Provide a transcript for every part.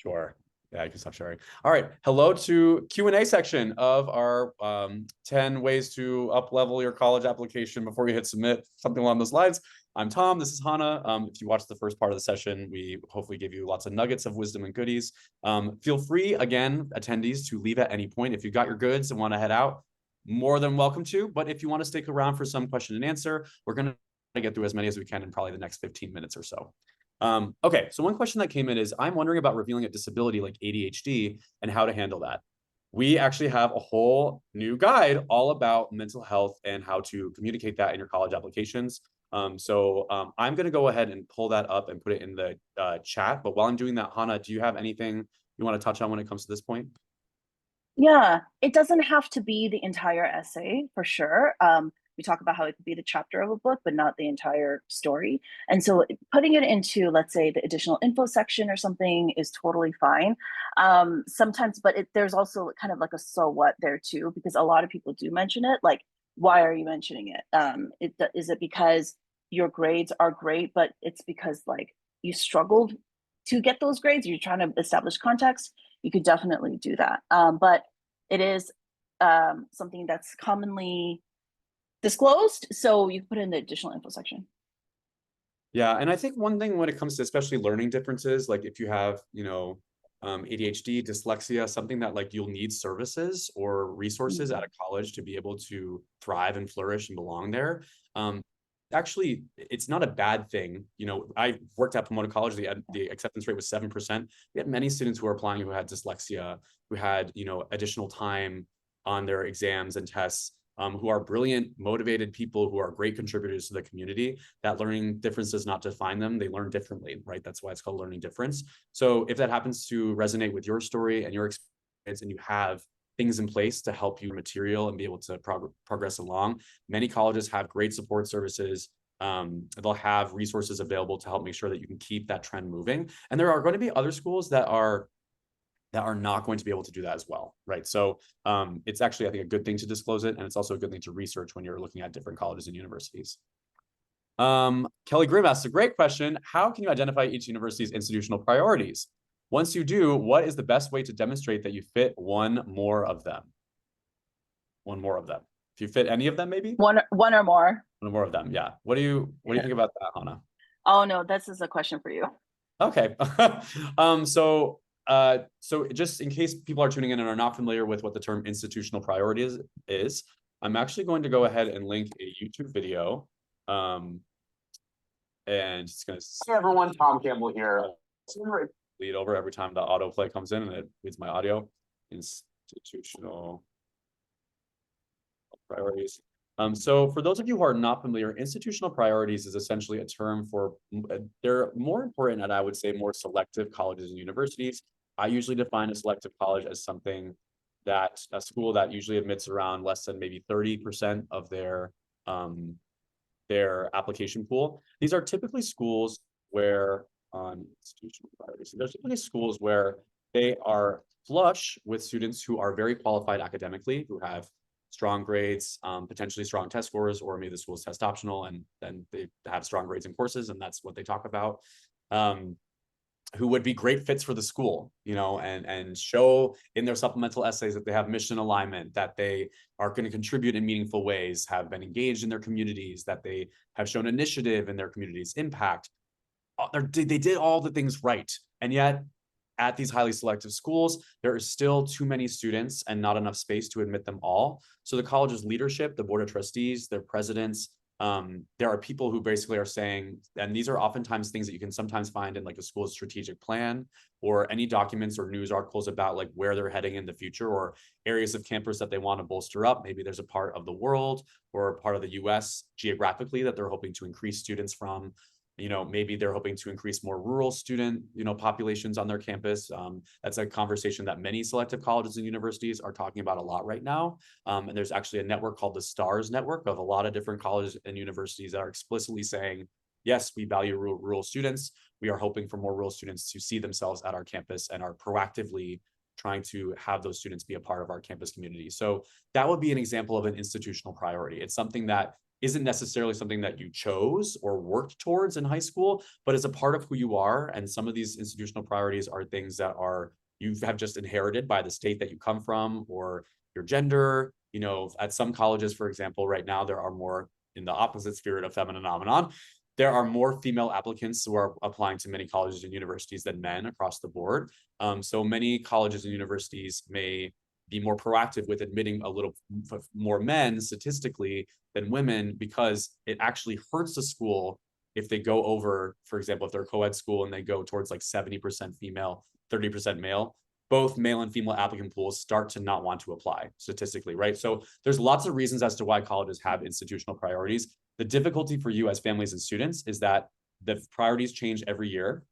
Sure. Yeah, you can stop sharing. All right. Hello to Q&A section of our 10 ways to up-level your college application before you hit submit, something along those lines. I'm Tom. This is Hannah. If you watched the first part of the session, we hopefully gave you lots of nuggets of wisdom and goodies. Feel free, again, attendees, to leave at any point. If you got your goods and want to head out, more than welcome to. But if you want to stick around for some question and answer, we're going to get through as many as we can in probably the next 15 minutes or so. Okay, so one question that came in is, I'm wondering about revealing a disability like ADHD and how to handle that. We actually have a whole new guide all about mental health and how to communicate that in your college applications. I'm going to go ahead and pull that up and put it in the chat. But while I'm doing that, Hannah, do you have anything you want to touch on when it comes to this point? Yeah, it doesn't have to be the entire essay for sure. We talk about how it could be the chapter of a book, but not the entire story. And so putting it into, let's say, the additional info section or something is totally fine. Sometimes, but there's also kind of like a so what there too, because a lot of people do mention it. Like, why are you mentioning it? Is it because your grades are great, but it's because like you struggled to get those grades? You're trying to establish context. You could definitely do that. But it is something that's commonly disclosed, so you can put it in the additional info section. Yeah, and I think one thing when it comes to especially learning differences, like if you have, ADHD, dyslexia, something that like you'll need services or resources at a college to be able to thrive and flourish and belong there. Actually, it's not a bad thing. I worked at Pomona College. The acceptance rate was 7%. We had many students who were applying who had dyslexia, who had, additional time on their exams and tests, who are brilliant, motivated people who are great contributors to the community. That learning difference does not define them. They learn differently, right? That's why it's called learning difference. So if that happens to resonate with your story and your experience, and you have things in place to help you material and be able to progress along, many colleges have great support services. They'll have resources available to help make sure that you can keep that trend moving. And there are going to be other schools that are not going to be able to do that as well, right? So it's actually, I think, a good thing to disclose it, and it's also a good thing to research when you're looking at different colleges and universities. Kelly Grimm asks a great question. How can you identify each university's institutional priorities? Once you do, what is the best way to demonstrate that you fit one more of them? One more of them. If you fit any of them, maybe? One or more. One or more of them, yeah. What do you think about that, Hannah? Oh, no, this is a question for you. Okay. So just in case people are tuning in and are not familiar with what the term institutional priorities is, I'm actually going to go ahead and link a YouTube video. And it's going to... Hey everyone, Tom Campbell here. Lead over every time the autoplay comes in and it reads my audio. Institutional priorities. So for those of you who are not familiar, institutional priorities is essentially a term for, they're more important and I would say more selective colleges and universities. I usually define a selective college as something that, a school that usually admits around less than maybe 30% of their application pool. These are typically schools where, on institutional priorities, there's typically schools where they are flush with students who are very qualified academically, who have strong grades, potentially strong test scores, or maybe the school is test optional and then they have strong grades in courses and that's what they talk about, who would be great fits for the school, and show in their supplemental essays that they have mission alignment, that they are going to contribute in meaningful ways, have been engaged in their communities, that they have shown initiative in their community's impact. They did all the things right. And yet, at these highly selective schools, there are still too many students and not enough space to admit them all. So the college's leadership, the board of trustees, their presidents, there are people who basically are saying, and these are oftentimes things that you can sometimes find in like a school's strategic plan or any documents or news articles about like where they're heading in the future or areas of campus that they want to bolster up. Maybe there's a part of the world or a part of the US geographically that they're hoping to increase students from. Maybe they're hoping to increase more rural student, populations on their campus. That's a conversation that many selective colleges and universities are talking about a lot right now. And there's actually a network called the STARS network of a lot of different colleges and universities that are explicitly saying, yes, we value rural students. We are hoping for more rural students to see themselves at our campus and are proactively trying to have those students be a part of our campus community. So that would be an example of an institutional priority. It's something that isn't necessarily something that you chose or worked towards in high school, but is a part of who you are. And some of these institutional priorities are things that you have just inherited by the state that you come from or your gender. You know, at some colleges, for example, right now, there are more, in the opposite spirit of feminine phenomenon, there are more female applicants who are applying to many colleges and universities than men across the board. So many colleges and universities may be more proactive with admitting a little more men statistically than women, because it actually hurts the school if they go over, for example, if they're a co-ed school and they go towards like 70% female, 30% male, both male and female applicant pools start to not want to apply statistically, right? So there's lots of reasons as to why colleges have institutional priorities. The difficulty for you as families and students is that the priorities change every year.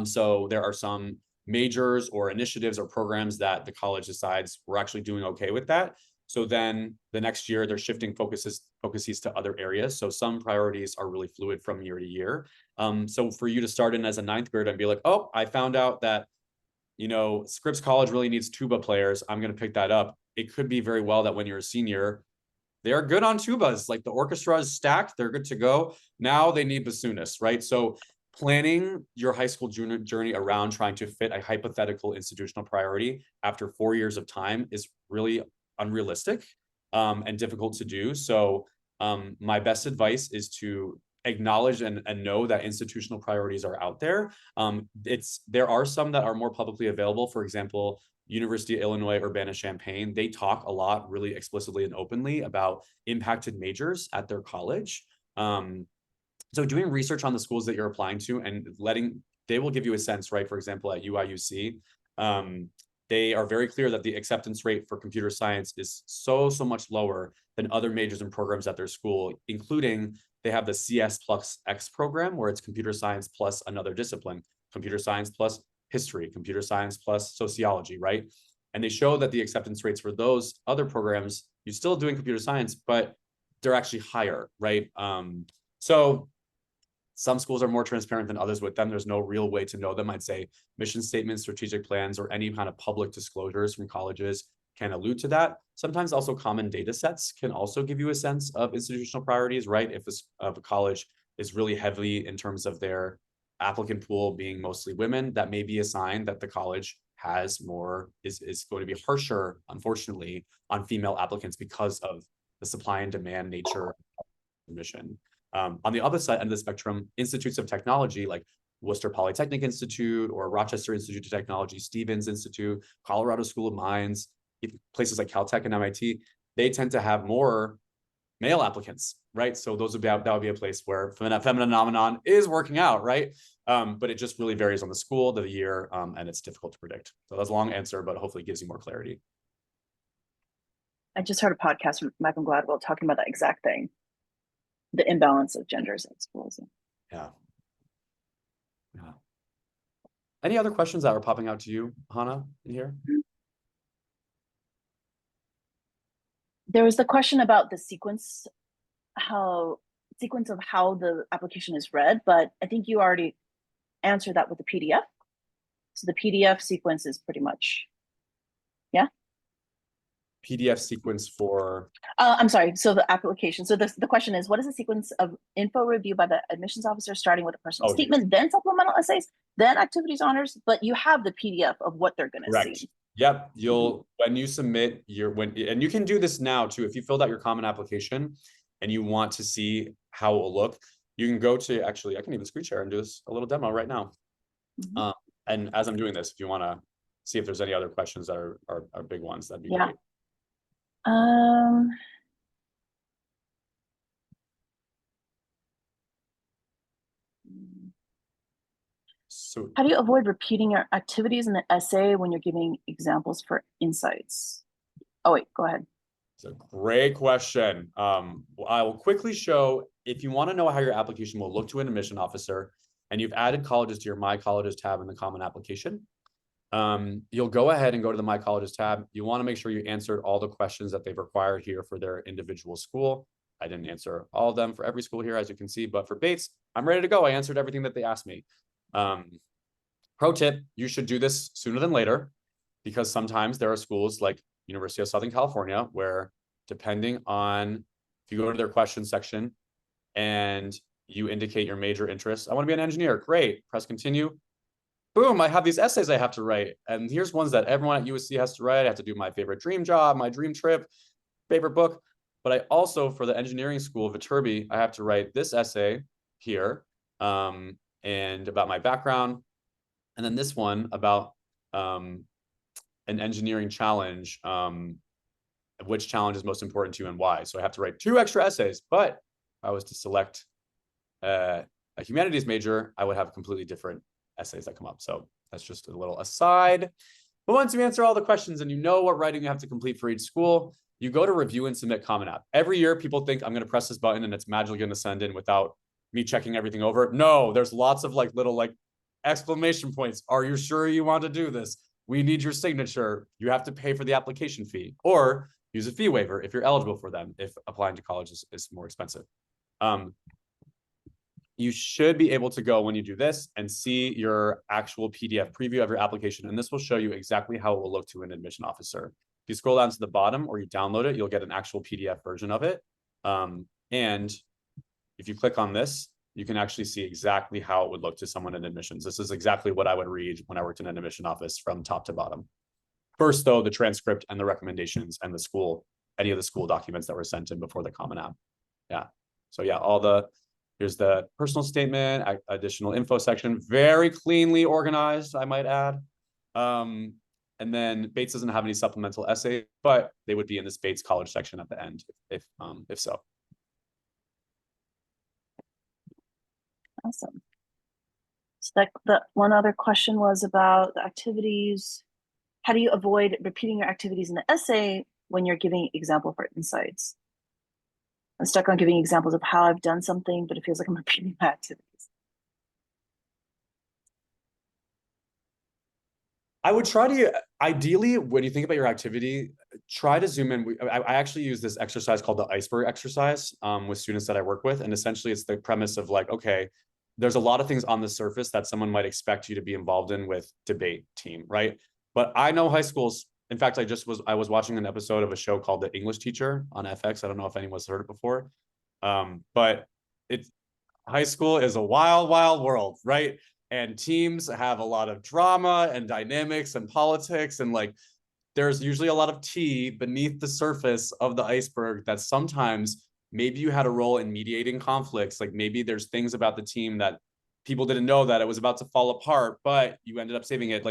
So there are some majors or initiatives or programs that the college decides we're actually doing okay with that. So then the next year they're shifting focuses to other areas. So some priorities are really fluid from year to year. So for you to start in as a ninth grader and be like, oh, I found out that, you know, Scripps College really needs tuba players, I'm going to pick that up. It could be very well that when you're a senior, they are good on tubas. Like the orchestra is stacked, they're good to go. Now they need bassoonists, right? So planning your high school journey around trying to fit a hypothetical institutional priority after 4 years of time is really unrealistic and difficult to do. So my best advice is to acknowledge and know that institutional priorities are out there. There are some that are more publicly available. For example, University of Illinois Urbana-Champaign, they talk a lot really explicitly and openly about impacted majors at their college. So doing research on the schools that you're applying to and they will give you a sense, right? For example, at UIUC, they are very clear that the acceptance rate for computer science is so much lower than other majors and programs at their school, including they have the CS plus X program, where it's computer science plus another discipline, computer science plus history, computer science plus sociology, right? And they show that the acceptance rates for those other programs, you're still doing computer science, but they're actually higher, right? So some schools are more transparent than others with them. There's no real way to know them. I'd say mission statements, strategic plans, or any kind of public disclosures from colleges can allude to that. Sometimes also common data sets can also give you a sense of institutional priorities, right? If a college is really heavily in terms of their applicant pool being mostly women, that may be a sign that the college has more, is going to be harsher, unfortunately, on female applicants because of the supply and demand nature of the mission. On the other side end of the spectrum, institutes of technology like Worcester Polytechnic Institute or Rochester Institute of Technology, Stevens Institute, Colorado School of Mines, places like Caltech and MIT, they tend to have more male applicants, right? So that would be a place where feminine phenomenon is working out, right? But it just really varies on the school, the year, and it's difficult to predict. So that's a long answer, but hopefully it gives you more clarity. I just heard a podcast from Malcolm Gladwell talking about that exact thing, the imbalance of genders at schools. Yeah. Any other questions that are popping out to you, Hannah, in here? There was the question about the sequence of how the application is read, but I think you already answered that with the PDF. So the PDF sequence is pretty much, yeah? PDF sequence for? I'm sorry, so the application. So the question is, what is the sequence of info review by the admissions officer, starting with a personal statement, then supplemental essays, then activities honors, but you have the PDF of what they're gonna see. Yep, when you submit and you can do this now too, if you filled out your common application and you want to see how it will look, you can go to, actually, I can even screen share and do this a little demo right now. And as I'm doing this, if you want to see if there's any other questions that are big ones, that'd be great. So how do you avoid repeating your activities in the essay when you're giving examples for insights? Oh wait, go ahead. It's a great question. I will quickly show, if you want to know how your application will look to an admission officer, and you've added colleges to your My Colleges tab in the common application, you'll go ahead and go to the My Colleges tab. You want to make sure you answered all the questions that they've required here for their individual school. I didn't answer all of them for every school here, as you can see, but for Bates, I'm ready to go. I answered everything that they asked me. Pro tip, you should do this sooner than later, because sometimes there are schools like University of Southern California where, depending on if you go to their question section and you indicate your major interests, I want to be an engineer. Great. Press continue. Boom, I have these essays I have to write. And here's ones that everyone at USC has to write. I have to do my favorite dream job, my dream trip, favorite book. But I also, for the engineering school, Viterbi, I have to write this essay here and about my background. And then this one about an engineering challenge, which challenge is most important to you and why. So I have to write 2 extra essays. But if I was to select a humanities major, I would have completely different essays that come up. So that's just a little aside. But once you answer all the questions and you know what writing you have to complete for each school, you go to review and submit Common App. Every year, people think I'm going to press this button and it's magically going to send in without me checking everything over. No, there's lots of little exclamation points. Are you sure you want to do this? We need your signature. You have to pay for the application fee or use a fee waiver if you're eligible for them, if applying to college is more expensive. You should be able to go when you do this and see your actual PDF preview of your application. And this will show you exactly how it will look to an admission officer. If you scroll down to the bottom or you download it, you'll get an actual PDF version of it. And if you click on this, you can actually see exactly how it would look to someone in admissions. This is exactly what I would read when I worked in an admission office from top to bottom. First, though, the transcript and the recommendations and any of the school documents that were sent in before the Common App. Yeah. So yeah, here's the personal statement, additional info section, very cleanly organized, I might add. And then Bates doesn't have any supplemental essays, but they would be in this Bates College section at the end, if so. Awesome. So the one other question was about the activities. How do you avoid repeating your activities in the essay when you're giving example for insights? I'm stuck on giving examples of how I've done something, but it feels like I'm repeating my activities. I would try to, ideally, when you think about your activity, try to zoom in. I actually use this exercise called the iceberg exercise with students that I work with. And essentially it's the premise of okay, there's a lot of things on the surface that someone might expect you to be involved in with debate team, right? But I know high schools. In fact, I was watching an episode of a show called The English Teacher on FX. I don't know if anyone's heard it before. But high school is a wild, wild world, right? And teams have a lot of drama and dynamics and politics. And there's usually a lot of tea beneath the surface of the iceberg that sometimes maybe you had a role in mediating conflicts. Maybe there's things about the team that people didn't know that it was about to fall apart, but you ended up saving it.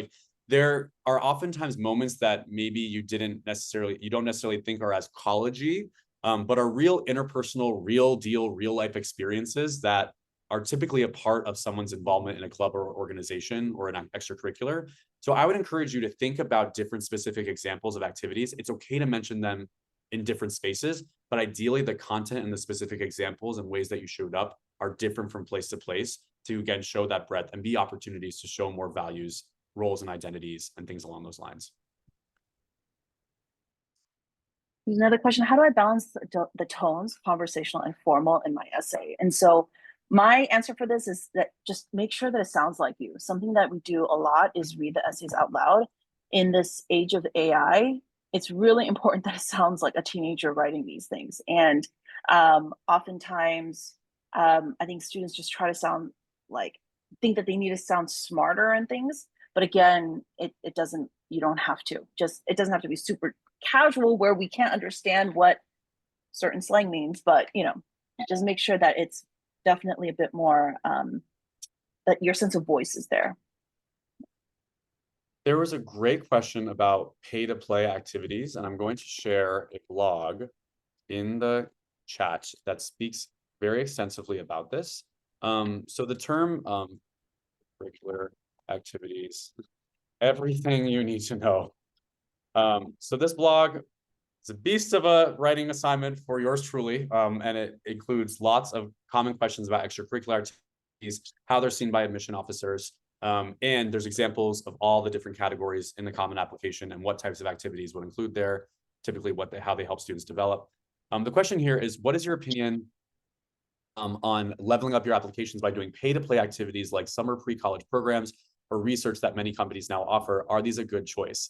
There are oftentimes moments that maybe you don't necessarily think are as college-y, but are real interpersonal, real deal, real life experiences that are typically a part of someone's involvement in a club or organization or an extracurricular. So I would encourage you to think about different specific examples of activities. It's okay to mention them in different spaces, but ideally the content and the specific examples and ways that you showed up are different from place to place to, again, show that breadth and be opportunities to show more values, roles and identities and things along those lines. There's another question. How do I balance the tones, conversational and formal, in my essay? And so my answer for this is that just make sure that it sounds like you. Something that we do a lot is read the essays out loud. In this age of AI, it's really important that it sounds like a teenager writing these things. And oftentimes, I think students just try to think that they need to sound smarter and things. But again, it doesn't, you don't have to. It doesn't have to be super casual where we can't understand what certain slang means, but just make sure that it's definitely a bit more, that your sense of voice is there. There was a great question about pay-to-play activities, and I'm going to share a blog in the chat that speaks very extensively about this. So the term curricular activities, everything you need to know. So this blog is a beast of a writing assignment for yours truly, and it includes lots of common questions about extracurricular activities, how they're seen by admission officers, and there's examples of all the different categories in the Common Application and what types of activities would include there, typically how they help students develop. The question here is, what is your opinion on leveling up your applications by doing pay-to-play activities like summer pre-college programs or research that many companies now offer? Are these a good choice?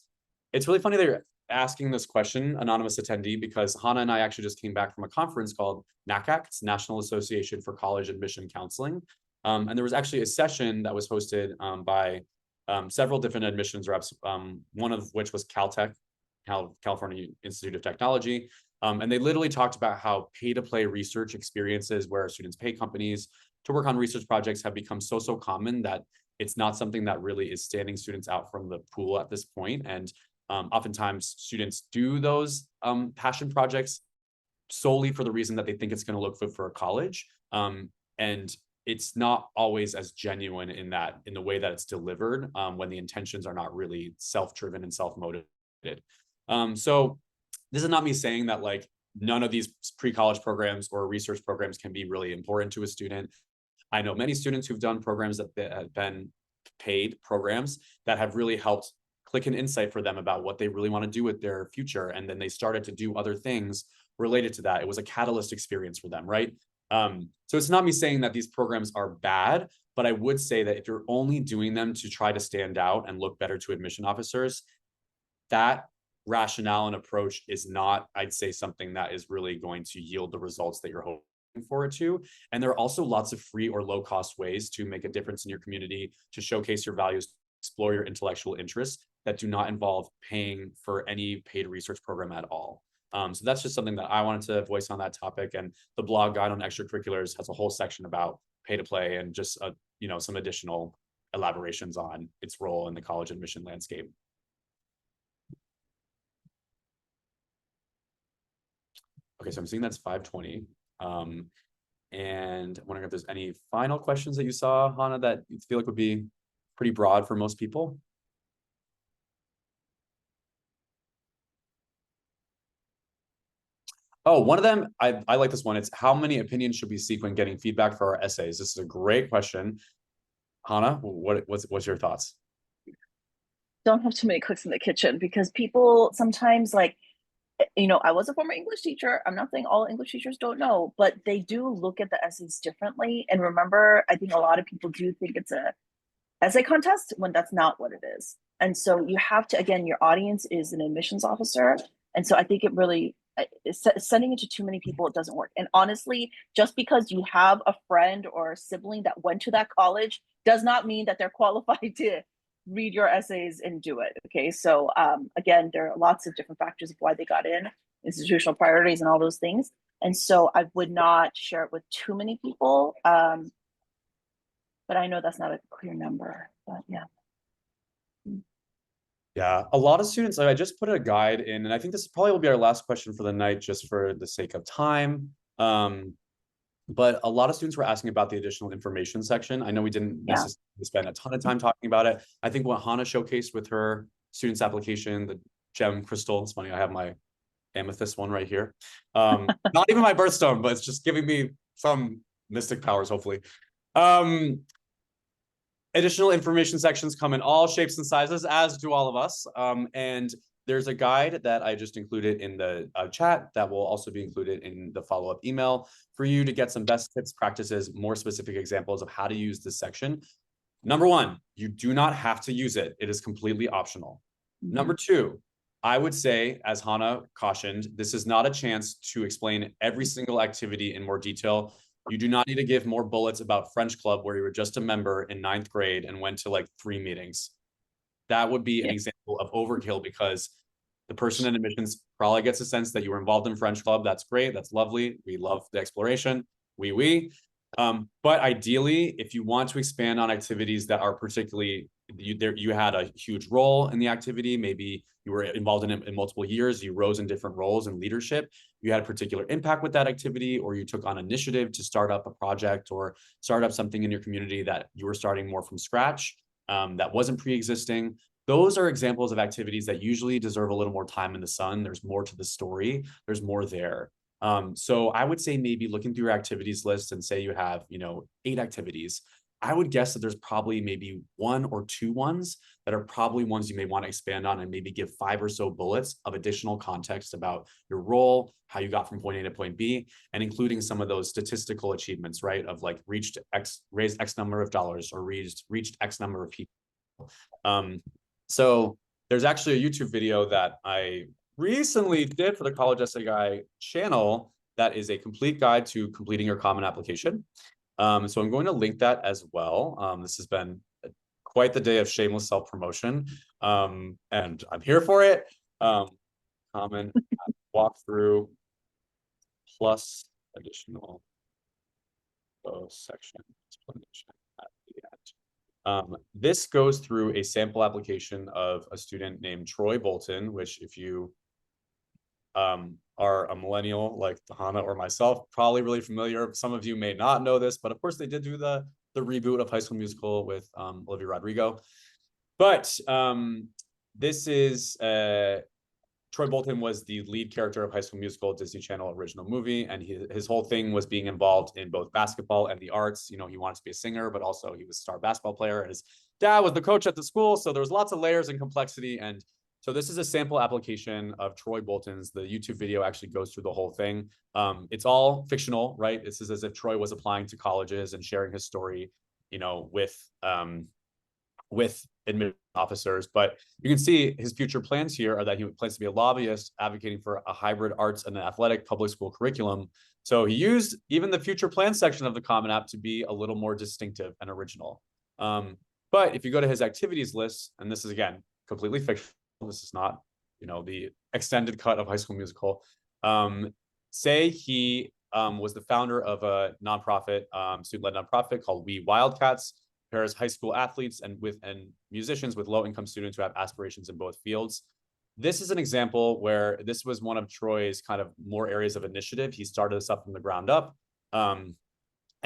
It's really funny that you're asking this question, anonymous attendee, because Hannah and I actually just came back from a conference called NACAC, it's National Association for College Admission Counseling. And there was actually a session that was hosted by several different admissions reps, one of which was Caltech, California Institute of Technology. And they literally talked about how pay-to-play research experiences where students pay companies to work on research projects have become so common that it's not something that really is standing students out from the pool at this point. And oftentimes students do those passion projects solely for the reason that they think it's going to look good for a college. And it's not always as genuine in the way that it's delivered when the intentions are not really self-driven and self-motivated. So this is not me saying that like none of these pre-college programs or research programs can be really important to a student. I know many students who've done programs that have been paid programs that have really helped click an insight for them about what they really want to do with their future. And then they started to do other things related to that. It was a catalyst experience for them, right? So it's not me saying that these programs are bad, but I would say that if you're only doing them to try to stand out and look better to admission officers, that rationale and approach is not, I'd say, something that is really going to yield the results that you're hoping for it to. And there are also lots of free or low cost ways to make a difference in your community, to showcase your values, explore your intellectual interests that do not involve paying for any paid research program at all. So that's just something that I wanted to voice on that topic. And the blog guide on extracurriculars has a whole section about pay to play and just some additional elaborations on its role in the college admission landscape. Okay, so I'm seeing that's 5:20. And I'm wondering if there's any final questions that you saw, Hannah, that you feel like would be pretty broad for most people. Oh, one of them, I like this one. It's how many opinions should we seek when getting feedback for our essays? This is a great question. Hannah, what's your thoughts? Don't have too many cooks in the kitchen, because people sometimes like, I was a former English teacher. I'm not saying all English teachers don't know, but they do look at the essays differently. And remember, I think a lot of people do think it's a essay contest when that's not what it is. And so you have to, again, your audience is an admissions officer. And so I think it really, sending it to too many people, it doesn't work. And honestly, just because you have a friend or a sibling that went to that college does not mean that they're qualified to read your essays and do it. Okay. So again, there are lots of different factors of why they got in, institutional priorities and all those things. And so I would not share it with too many people. But I know that's not a clear number, but yeah. Yeah, a lot of students, I just put a guide in, and I think this probably will be our last question for the night, just for the sake of time. But a lot of students were asking about the additional information section. I know we didn't necessarily spend a ton of time talking about it. I think what Hannah showcased with her students application, the gem crystal, it's funny, I have my amethyst one right here. Not even my birthstone, but it's just giving me some mystic powers, hopefully. Additional information sections come in all shapes and sizes, as do all of us. And there's a guide that I just included in the chat that will also be included in the follow-up email for you to get some best tips, practices, more specific examples of how to use this section. Number one, you do not have to use it. It is completely optional. Mm-hmm. Number two, I would say, as Hannah cautioned, this is not a chance to explain every single activity in more detail. You do not need to give more bullets about French Club where you were just a member in 9th grade and went to like 3 meetings. That would be an example of overkill, because the person in admissions probably gets a sense that you were involved in French Club. That's great. That's lovely. We love the exploration. But ideally, if you want to expand on activities that are particularly, you had a huge role in the activity, maybe you were involved in it in multiple years, you rose in different roles in leadership, you had a particular impact with that activity, or you took on initiative to start up a project or start up something in your community that you were starting more from scratch, that wasn't pre-existing. Those are examples of activities that usually deserve a little more time in the sun. There's more to the story. There's more there. So I would say maybe looking through your activities list and say you have, 8 activities. I would guess that there's probably maybe 1 or 2 ones that are probably ones you may want to expand on, and maybe give 5 or so bullets of additional context about your role, how you got from point A to point B, and including some of those statistical achievements, right? Of like raised X number of dollars, or reached X number of people. So there's actually a YouTube video that I recently did for the College Essay Guy channel that is a complete guide to completing your Common Application. So I'm going to link that as well. This has been quite the day of shameless self-promotion, and I'm here for it. Common walkthrough plus additional section explanation at the end. This goes through a sample application of a student named Troy Bolton, which if you are a millennial like Hannah or myself, probably really familiar. Some of you may not know this, but of course they did do the reboot of High School Musical with Olivia Rodrigo. But this is Troy Bolton was the lead character of High School Musical, Disney Channel original movie, and his whole thing was being involved in both basketball and the arts. You know, he wanted to be a singer, but also he was a star basketball player, and his dad was the coach at the school. So there was lots of layers and complexity. And so this is a sample application of Troy Bolton's. The YouTube video actually goes through the whole thing. It's all fictional, right? This is as if Troy was applying to colleges and sharing his story, you know, with admission officers. But you can see his future plans here are that he plans to be a lobbyist advocating for a hybrid arts and athletic public school curriculum. So he used even the future plan section of the Common App to be a little more distinctive and original. But if you go to his activities list, and this is again completely fictional, this is not, you know, the extended cut of High School Musical. Say he was the founder of a nonprofit, student-led nonprofit called We Wildcats, pairs high school athletes and musicians with low-income students who have aspirations in both fields. This is an example where this was one of Troy's kind of more areas of initiative. He started this up from the ground up. And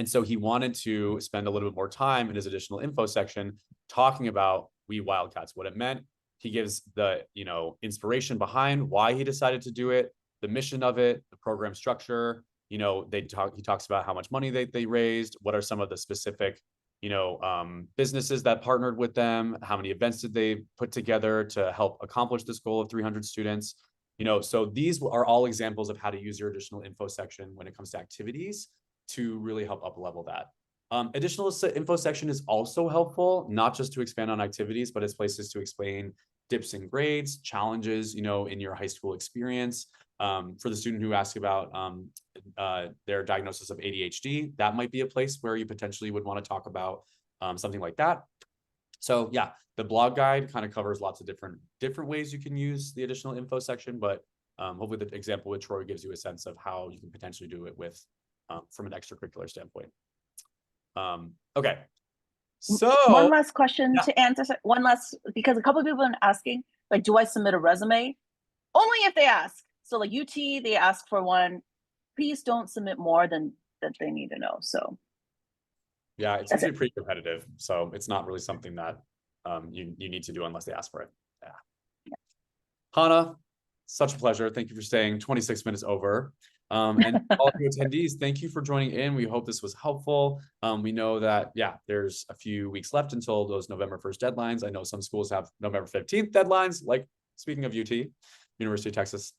so he wanted to spend a little bit more time in his additional info section talking about We Wildcats, what it meant. He gives the, you know, inspiration behind why he decided to do it, the mission of it, the program structure. You know, he talks about how much money they raised, what are some of the specific, you know, businesses that partnered with them, how many events did they put together to help accomplish this goal of 300 students. You know, so these are all examples of how to use your additional info section when it comes to activities to really help up level that. Additional info section is also helpful, not just to expand on activities, but as places to explain dips in grades, challenges, you know, in your high school experience. For the student who asked about their diagnosis of ADHD, that might be a place where you potentially would want to talk about something like that. So yeah, the blog guide kind of covers lots of different ways you can use the additional info section, but hopefully the example with Troy gives you a sense of how you can potentially do it with from an extracurricular standpoint. Okay. So one last question yeah. to answer. One last, because a couple of people have been asking, like, do I submit a resume? Only if they ask. So like UT, they ask for one. Please don't submit more than that they need to know. So yeah, it's usually pretty competitive. So it's not really something that you need to do unless they ask for it. Yeah. Hannah, such a pleasure. Thank you for staying 26 minutes over. And all of you attendees, thank you for joining in. We hope this was helpful. We know that, yeah, there's a few weeks left until those November 1st deadlines. I know some schools have November 15th deadlines, like speaking of UT, University of Texas.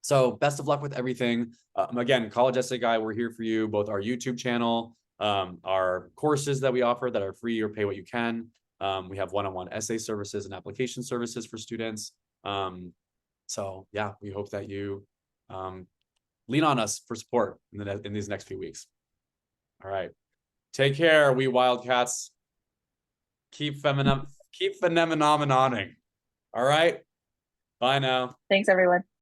So best of luck with everything. Again, College Essay Guy, we're here for you, both our YouTube channel, our courses that we offer that are free or pay what you can. We have one-on-one essay services and application services for students. So yeah, we hope that you lean on us for support in these next few weeks. All right. Take care, we Wildcats. Keep phenomenon. All right. Bye now. thanks, everyone.